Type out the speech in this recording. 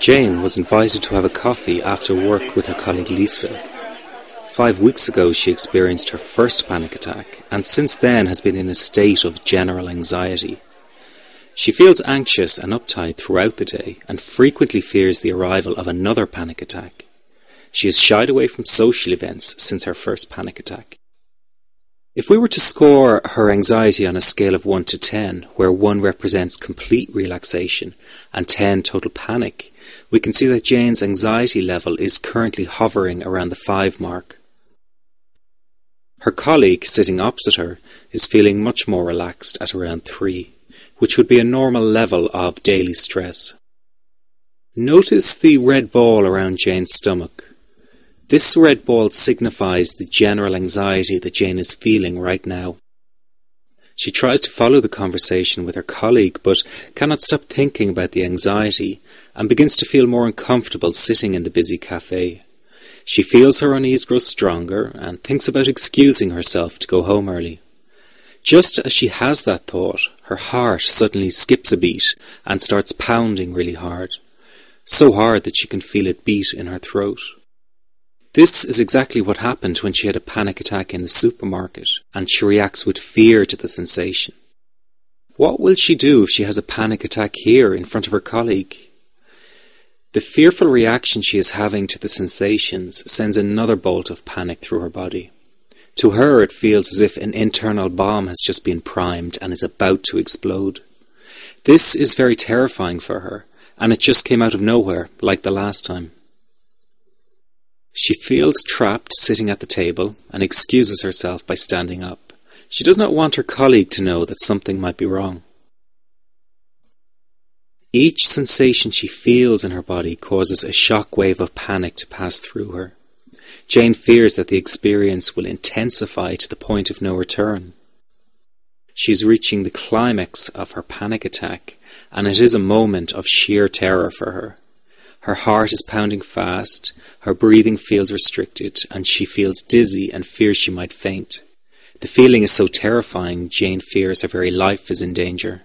Jane was invited to have a coffee after work with her colleague Lisa. 5 weeks ago she experienced her first panic attack, and since then has been in a state of general anxiety. She feels anxious and uptight throughout the day, and frequently fears the arrival of another panic attack. She has shied away from social events since her first panic attack. If we were to score her anxiety on a scale of 1 to 10, where 1 represents complete relaxation and 10 total panic, we can see that Jane's anxiety level is currently hovering around the 5 mark. Her colleague sitting opposite her is feeling much more relaxed at around 3, which would be a normal level of daily stress. Notice the red ball around Jane's stomach. This red ball signifies the general anxiety that Jane is feeling right now. She tries to follow the conversation with her colleague, but cannot stop thinking about the anxiety and begins to feel more uncomfortable sitting in the busy cafe. She feels her unease grow stronger and thinks about excusing herself to go home early. Just as she has that thought, her heart suddenly skips a beat and starts pounding really hard. So hard that she can feel it beat in her throat. This is exactly what happened when she had a panic attack in the supermarket, and she reacts with fear to the sensation. What will she do if she has a panic attack here in front of her colleague? The fearful reaction she is having to the sensations sends another bolt of panic through her body. To her it feels as if an internal bomb has just been primed and is about to explode. This is very terrifying for her, and it just came out of nowhere, like the last time. She feels trapped sitting at the table and excuses herself by standing up. She does not want her colleague to know that something might be wrong. Each sensation she feels in her body causes a shock wave of panic to pass through her. Jane fears that the experience will intensify to the point of no return. She is reaching the climax of her panic attack, and it is a moment of sheer terror for her. Her heart is pounding fast, her breathing feels restricted, and she feels dizzy and fears she might faint. The feeling is so terrifying, Jane fears her very life is in danger.